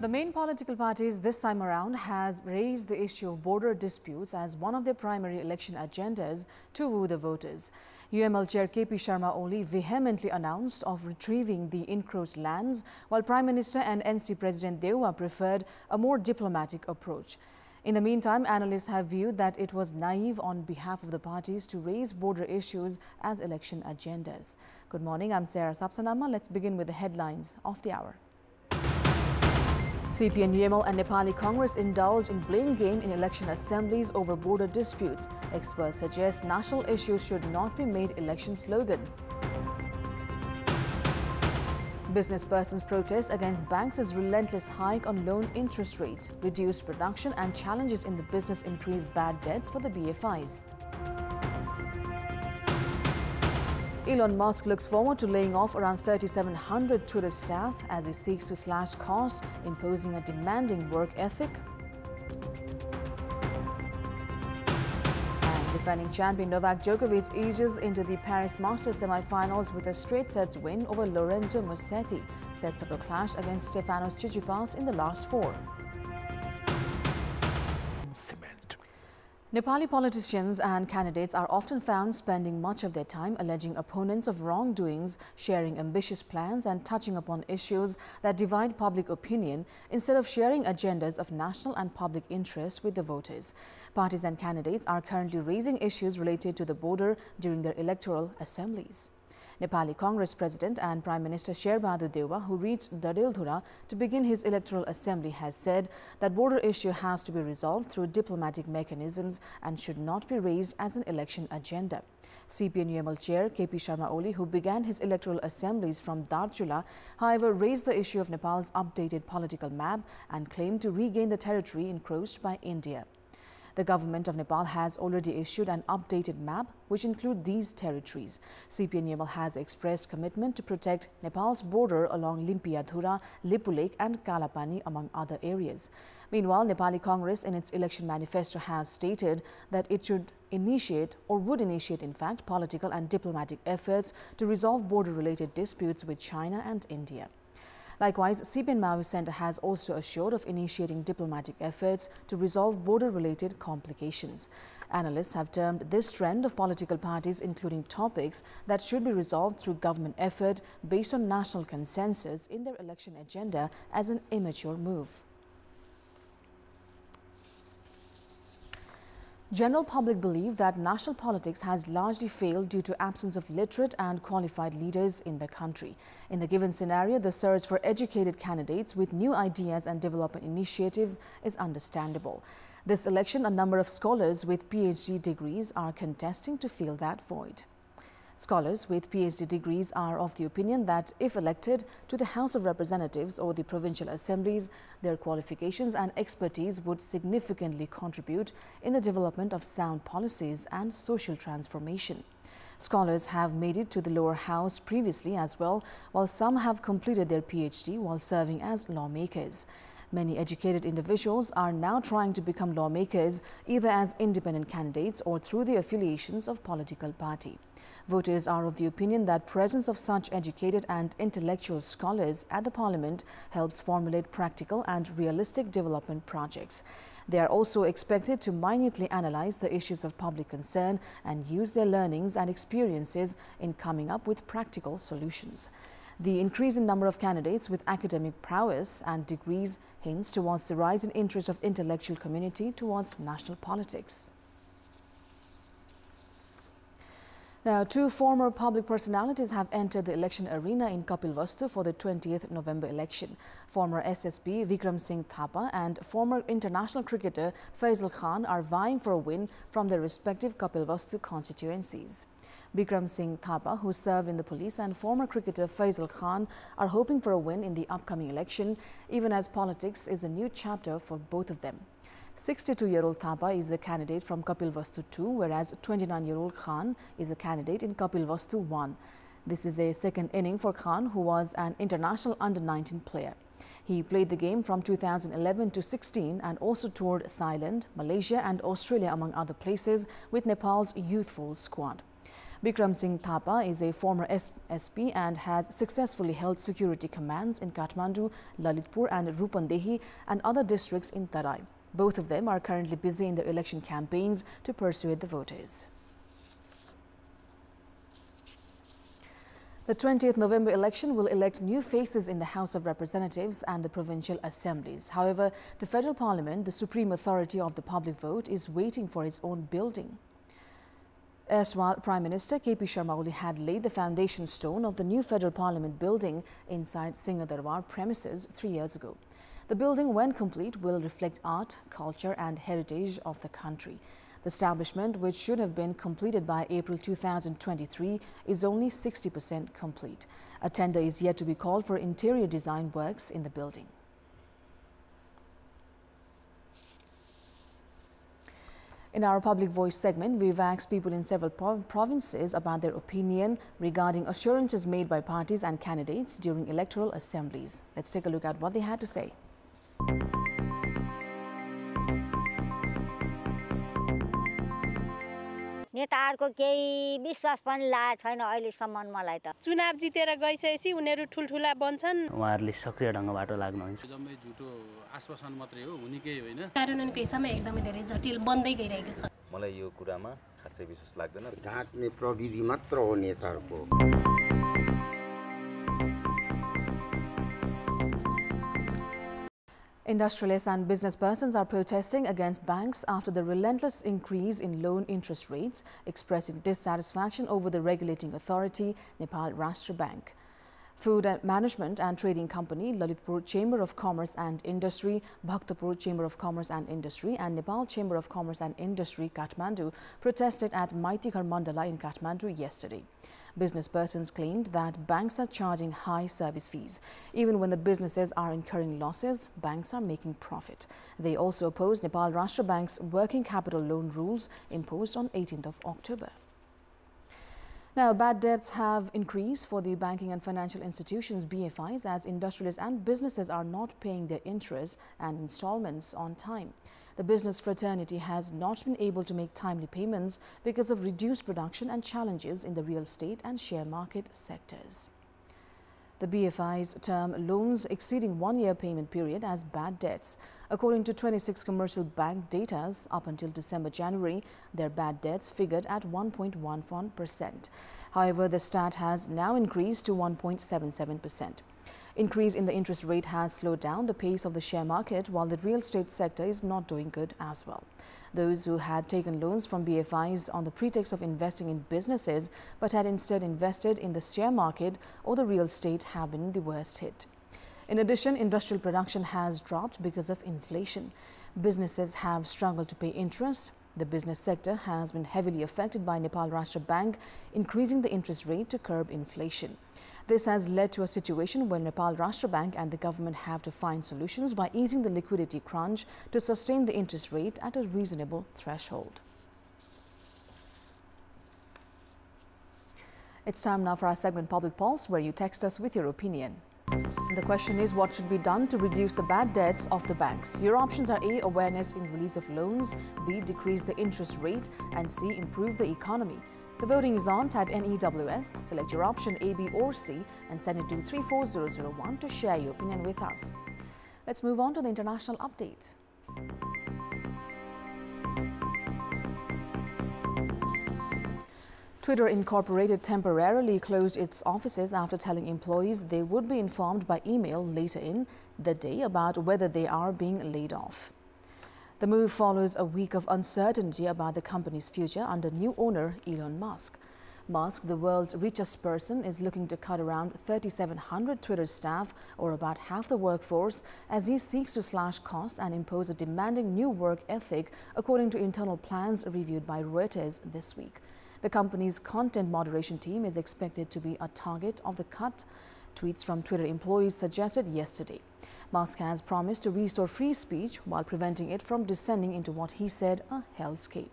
The main political parties this time around has raised the issue of border disputes as one of their primary election agendas to woo the voters. UML Chair KP Sharma Oli vehemently announced of retrieving the encroached lands, while Prime Minister and NC President Dewa preferred a more diplomatic approach. In the meantime, analysts have viewed that it was naive on behalf of the parties to raise border issues as election agendas. Good morning, I'm Sapsanamma. Let's begin with the headlines of the hour. CPN, UML and Nepali Congress indulge in blame game in election assemblies over border disputes. Experts suggest national issues should not be made election slogan. Business persons protest against banks' relentless hike on loan interest rates, reduced production and challenges in the business increase bad debts for the BFIs. Elon Musk looks forward to laying off around 3,700 Twitter staff as he seeks to slash costs, imposing a demanding work ethic. And defending champion Novak Djokovic eases into the Paris Masters semi-finals with a straight sets win over Lorenzo Musetti, sets up a clash against Stefanos Tsitsipas in the last four. Nepali politicians and candidates are often found spending much of their time alleging opponents of wrongdoings, sharing ambitious plans and touching upon issues that divide public opinion instead of sharing agendas of national and public interest with the voters. Parties and candidates are currently raising issues related to the border during their electoral assemblies. Nepali Congress President and Prime Minister Sher Bahadur Dewa, who reached Dadildhura to begin his electoral assembly, has said that border issue has to be resolved through diplomatic mechanisms and should not be raised as an election agenda. CPN UML Chair KP Sharma Oli, who began his electoral assemblies from Darchula, however, raised the issue of Nepal's updated political map and claimed to regain the territory encroached by India. The government of Nepal has already issued an updated map which includes these territories. CPN UML has expressed commitment to protect Nepal's border along Limpiadhura, Lipulek and Kalapani, among other areas. Meanwhile, Nepali Congress in its election manifesto has stated that it should initiate or would initiate in fact political and diplomatic efforts to resolve border-related disputes with China and India. Likewise, CPN Maoist Centre has also assured of initiating diplomatic efforts to resolve border-related complications. Analysts have termed this trend of political parties including topics that should be resolved through government effort based on national consensus in their election agenda as an immature move. General public believe that national politics has largely failed due to absence of literate and qualified leaders in the country. In the given scenario, the search for educated candidates with new ideas and development initiatives is understandable. This election, a number of scholars with PhD degrees are contesting to fill that void. Scholars with PhD degrees are of the opinion that if elected to the House of Representatives or the provincial assemblies, their qualifications and expertise would significantly contribute in the development of sound policies and social transformation. Scholars have made it to the lower house previously as well, while some have completed their PhD while serving as lawmakers. Many educated individuals are now trying to become lawmakers either as independent candidates or through the affiliations of political party. Voters are of the opinion that presence of such educated and intellectual scholars at the parliament helps formulate practical and realistic development projects. They are also expected to minutely analyze the issues of public concern and use their learnings and experiences in coming up with practical solutions. The increase in number of candidates with academic prowess and degrees hints towards the rise in interest of intellectual community towards national politics. Now, two former public personalities have entered the election arena in Kapilvastu for the 20th November election. Former SSP Vikram Singh Thapa and former international cricketer Faisal Khan are vying for a win from their respective Kapilvastu constituencies. Vikram Singh Thapa, who served in the police, and former cricketer Faisal Khan are hoping for a win in the upcoming election, even as politics is a new chapter for both of them. 62-year-old Thapa is a candidate from Kapilvastu 2, whereas 29-year-old Khan is a candidate in Kapilvastu 1. This is a second inning for Khan, who was an international under-19 player. He played the game from 2011 to 16 and also toured Thailand, Malaysia and Australia among other places with Nepal's youthful squad. Bikram Singh Thapa is a former SP and has successfully held security commands in Kathmandu, Lalitpur and Rupandehi and other districts in Tarai. Both of them are currently busy in their election campaigns to persuade the voters. The 20th November election will elect new faces in the House of Representatives and the provincial assemblies. However, the federal parliament, the supreme authority of the public vote, is waiting for its own building. Erstwhile Prime Minister KP Sharma Oli had laid the foundation stone of the new federal parliament building inside Singh Darbar premises 3 years ago. The building, when complete, will reflect art, culture and heritage of the country. The establishment, which should have been completed by April 2023, is only 60% complete. A tender is yet to be called for interior design works in the building. In our Public Voice segment, we've asked people in several provinces about their opinion regarding assurances made by parties and candidates during electoral assemblies. Let's take a look at what they had to say. नेताहरुको केही विश्वास पनि लागेको छैन अहिलेसम्म मलाई त चुनाव जितेर गइसकेपछि उनीहरु ठुलठुला बन्छन् उहाँहरुले सक्रिय ढंगबाट लाग्नुहुन्छ जम्मै झुटो आश्वासन मात्रै हो हुने केही होइन कार्यान्वयनको हिसाबमा एकदमै धेरै जटिल बन्दै गइरहेको छ मलाई यो कुरामा खासै विश्वास लाग्दैन ढाक्ने प्रविधि मात्र हो नेताहरुको Industrialists and business persons are protesting against banks after the relentless increase in loan interest rates, expressing dissatisfaction over the regulating authority, Nepal Rashtra Bank. Food and Management and Trading Company, Lalitpur Chamber of Commerce and Industry, Bhaktapur Chamber of Commerce and Industry and Nepal Chamber of Commerce and Industry, Kathmandu, protested at Maitighar Mandala in Kathmandu yesterday. Business persons claimed that banks are charging high service fees. Even when the businesses are incurring losses, banks are making profit. They also opposed Nepal Rashtra Bank's working capital loan rules imposed on 18th of October. Now, bad debts have increased for the banking and financial institutions, BFIs, as industrialists and businesses are not paying their interest and installments on time. The business fraternity has not been able to make timely payments because of reduced production and challenges in the real estate and share market sectors. The BFIs term loans exceeding 1 year payment period as bad debts. According to 26 commercial bank data, up until December-January, their bad debts figured at 1.11%. However, the stat has now increased to 1.77%. Increase in the interest rate has slowed down the pace of the share market, while the real estate sector is not doing good as well. Those who had taken loans from BFIs on the pretext of investing in businesses but had instead invested in the share market or the real estate have been the worst hit. In addition, industrial production has dropped because of inflation. Businesses have struggled to pay interest. The business sector has been heavily affected by Nepal Rashtra Bank increasing the interest rate to curb inflation. This has led to a situation where Nepal Rashtra Bank and the government have to find solutions by easing the liquidity crunch to sustain the interest rate at a reasonable threshold. It's time now for our segment Public Pulse, where you text us with your opinion. The question is, what should be done to reduce the bad debts of the banks? Your options are A, awareness in release of loans, B, decrease the interest rate, and C, improve the economy. The voting is on. Type NEWS, select your option A, B or C and send it to 34001 to share your opinion with us. Let's move on to the international update. Twitter Incorporated temporarily closed its offices after telling employees they would be informed by email later in the day about whether they are being laid off. The move follows a week of uncertainty about the company's future under new owner Elon Musk. Musk, the world's richest person, is looking to cut around 3,700 Twitter staff, or about half the workforce, as he seeks to slash costs and impose a demanding new work ethic, according to internal plans reviewed by Reuters this week. The company's content moderation team is expected to be a target of the cut, tweets from Twitter employees suggested yesterday. Musk has promised to restore free speech while preventing it from descending into what he said a hellscape.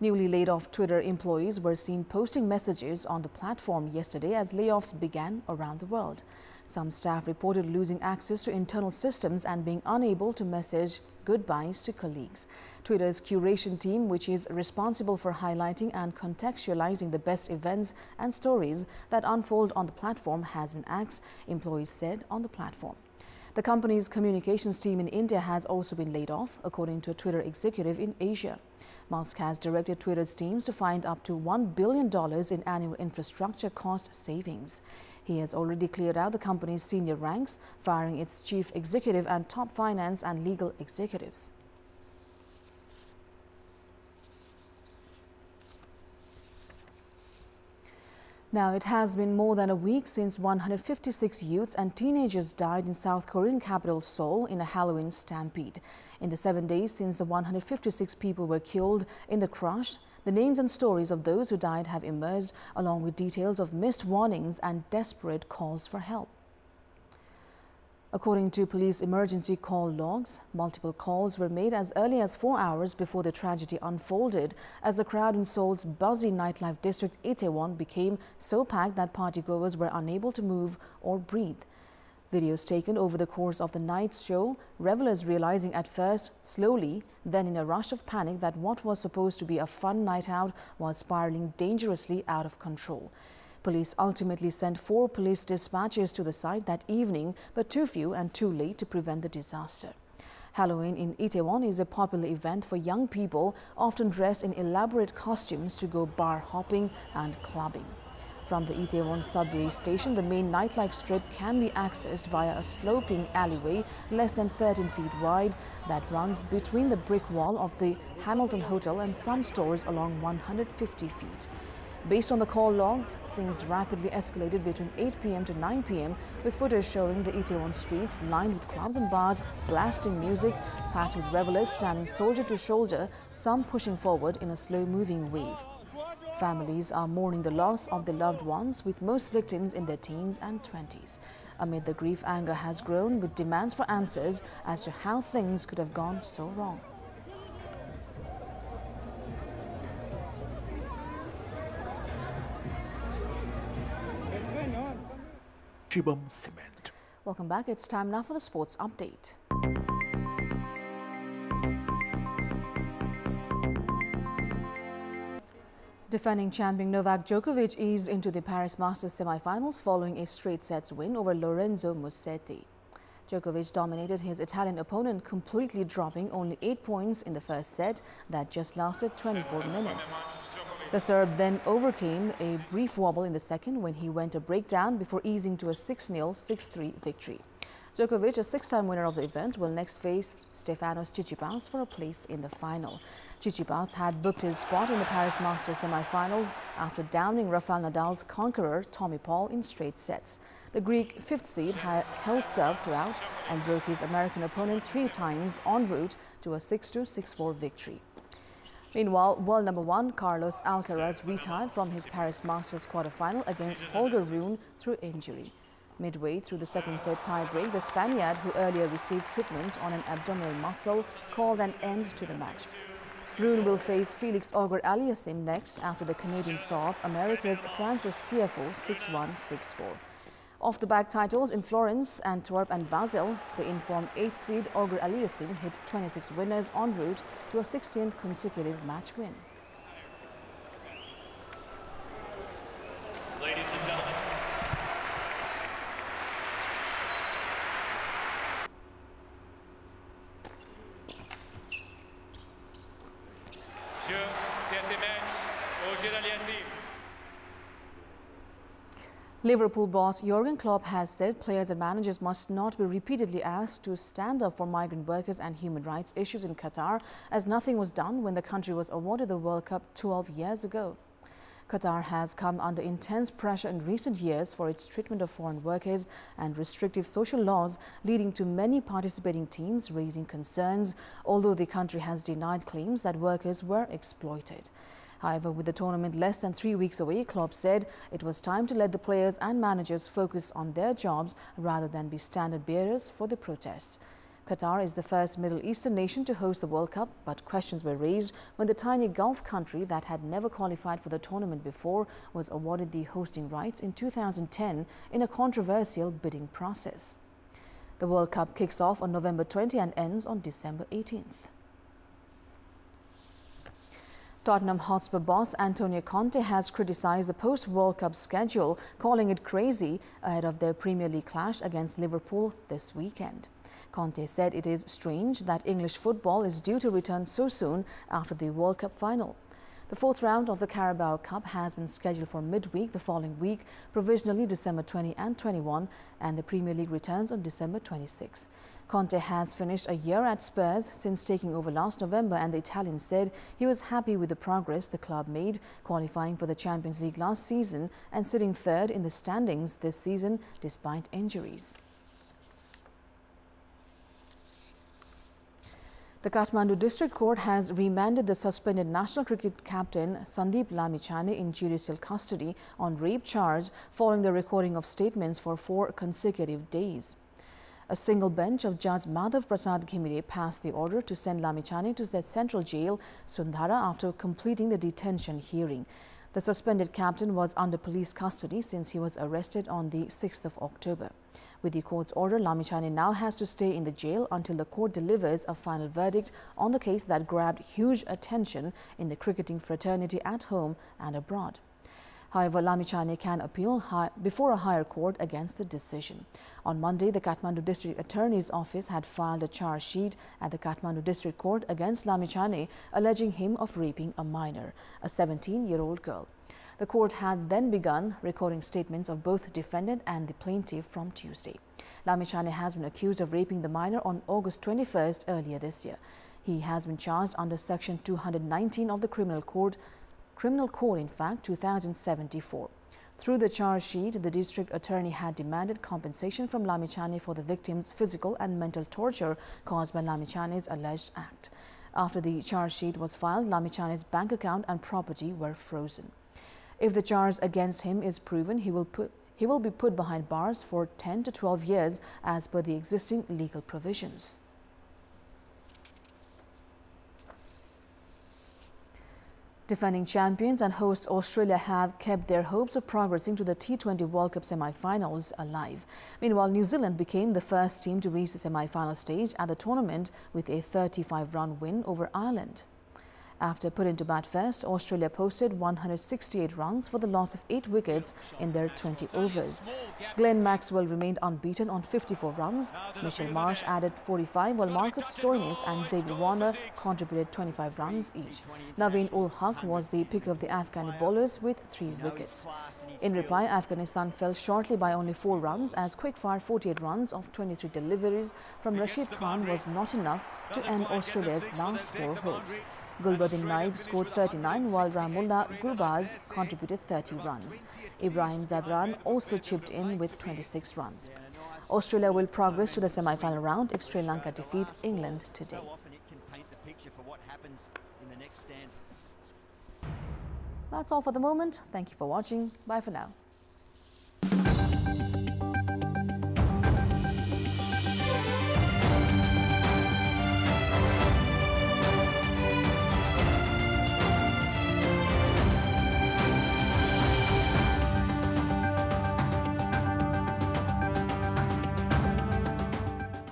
Newly laid off Twitter employees were seen posting messages on the platform yesterday as layoffs began around the world. Some staff reported losing access to internal systems and being unable to message goodbyes to colleagues. Twitter's curation team, which is responsible for highlighting and contextualizing the best events and stories that unfold on the platform, has been axed, employees said on the platform. The company's communications team in India has also been laid off, according to a Twitter executive in Asia. Musk has directed Twitter's teams to find up to $1 billion in annual infrastructure cost savings. He has already cleared out the company's senior ranks, firing its chief executive and top finance and legal executives. Now, it has been more than a week since 156 youths and teenagers died in South Korean capital Seoul in a Halloween stampede. In the 7 days since the 156 people were killed in the crush, the names and stories of those who died have emerged, along with details of missed warnings and desperate calls for help. According to police emergency call logs, multiple calls were made as early as 4 hours before the tragedy unfolded, as the crowd in Seoul's buzzy nightlife district Itaewon became so packed that partygoers were unable to move or breathe. Videos taken over the course of the night's show, revelers realizing at first slowly, then in a rush of panic, that what was supposed to be a fun night out was spiraling dangerously out of control. Police ultimately sent 4 police dispatches to the site that evening, but too few and too late to prevent the disaster. Halloween in Itaewon is a popular event for young people, often dressed in elaborate costumes to go bar hopping and clubbing. From the Itaewon subway station, the main nightlife strip can be accessed via a sloping alleyway less than 13 feet wide that runs between the brick wall of the Hamilton Hotel and some stores along 150 feet. Based on the call logs, things rapidly escalated between 8 p.m. to 9 p.m. with footage showing the Itaewon streets lined with clubs and bars, blasting music, packed with revelers standing shoulder to shoulder, some pushing forward in a slow-moving wave. Families are mourning the loss of their loved ones, with most victims in their teens and 20s. Amid the grief, anger has grown, with demands for answers as to how things could have gone so wrong. Cement. Welcome back. It's time now for the sports update. Defending champion Novak Djokovic eased into the Paris Masters semi-finals following a straight sets win over Lorenzo Musetti. Djokovic dominated his Italian opponent, completely dropping only 8 points in the first set that just lasted 24 minutes. The Serb then overcame a brief wobble in the second when he went a breakdown before easing to a 6-0, 6-3 victory. Djokovic, a 6-time winner of the event, will next face Stefanos Tsitsipas for a place in the final. Tsitsipas had booked his spot in the Paris Masters semi-finals after downing Rafael Nadal's conqueror Tommy Paul in straight sets. The Greek 5th seed held serve throughout and broke his American opponent 3 times en route to a 6-2, 6-4 victory. Meanwhile, world number 1 Carlos Alcaraz retired from his Paris Masters quarterfinal against Holger Rune through injury. Midway through the second set tiebreak, the Spaniard, who earlier received treatment on an abdominal muscle, called an end to the match. Rune will face Felix Auger-Aliassime next after the Canadian saw off America's Frances Tiafoe 6-1, 6-4. Off the back titles in Florence, Antwerp and Basel, the informed 8th seed Auger-Aliassime hit 26 winners en route to a 16th consecutive match win. Ladies and gentlemen. Sur cette match, Auger-Aliassime. Liverpool boss Jurgen Klopp has said players and managers must not be repeatedly asked to stand up for migrant workers and human rights issues in Qatar, as nothing was done when the country was awarded the World Cup 12 years ago. Qatar has come under intense pressure in recent years for its treatment of foreign workers and restrictive social laws, leading to many participating teams raising concerns, although the country has denied claims that workers were exploited. However, with the tournament less than 3 weeks away, Klopp said it was time to let the players and managers focus on their jobs rather than be standard bearers for the protests. Qatar is the first Middle Eastern nation to host the World Cup, but questions were raised when the tiny Gulf country that had never qualified for the tournament before was awarded the hosting rights in 2010 in a controversial bidding process. The World Cup kicks off on November 20 and ends on December 18th. Tottenham Hotspur boss Antonio Conte has criticised the post-World Cup schedule, calling it crazy ahead of their Premier League clash against Liverpool this weekend. Conte said it is strange that English football is due to return so soon after the World Cup final. The fourth round of the Carabao Cup has been scheduled for midweek the following week, provisionally December 20 and 21, and the Premier League returns on December 26. Conte has finished a year at Spurs since taking over last November, and the Italian said he was happy with the progress the club made, qualifying for the Champions League last season and sitting third in the standings this season despite injuries. The Kathmandu District Court has remanded the suspended national cricket captain Sandeep Lamichhane in judicial custody on rape charge following the recording of statements for 4 consecutive days. A single bench of Judge Madhav Prasad Ghimire passed the order to send Lamichhane to the central jail, Sundhara, after completing the detention hearing. The suspended captain was under police custody since he was arrested on the 6th of October. With the court's order, Lamichhane now has to stay in the jail until the court delivers a final verdict on the case that grabbed huge attention in the cricketing fraternity at home and abroad. However, Lamichhane can appeal before a higher court against the decision. On Monday, the Kathmandu District Attorney's Office had filed a charge sheet at the Kathmandu District Court against Lamichhane, alleging him of raping a minor, a 17-year-old girl. The court had then begun recording statements of both defendant and the plaintiff from Tuesday. Lamichhane has been accused of raping the minor on August 21st earlier this year. He has been charged under Section 219 of the Criminal Code, in fact, 2074. Through the charge sheet, the district attorney had demanded compensation from Lamichhane for the victim's physical and mental torture caused by Lamichane's alleged act. After the charge sheet was filed, Lamichane's bank account and property were frozen. If the charge against him is proven, he will be put behind bars for 10 to 12 years as per the existing legal provisions. Defending champions and host Australia have kept their hopes of progressing to the T20 World Cup semi-finals alive. Meanwhile, New Zealand became the first team to reach the semi-final stage at the tournament with a 35-run win over Ireland. After putting to bat first, Australia posted 168 runs for the loss of 8 wickets in their 20 overs. Glenn Maxwell remained unbeaten on 54 runs. Mitchell Marsh added 45, while Marcus Stoinis and David Warner contributed 25 runs each. Naveen ul Haq was the pick of the Afghani bowlers with 3 wickets. In reply, Afghanistan fell shortly by only 4 runs as quick-fire 48 runs of 23 deliveries from Rashid Khan was not enough to end Australia's last 4 hopes. Gulbuddin Naib scored 39, while Rahmullah Gurbaz contributed 30 runs. Ibrahim Zadran also chipped in with 26 runs. Australia will progress to the semi-final round if Sri Lanka defeat England today. That's all for the moment. Thank you for watching. Bye for now.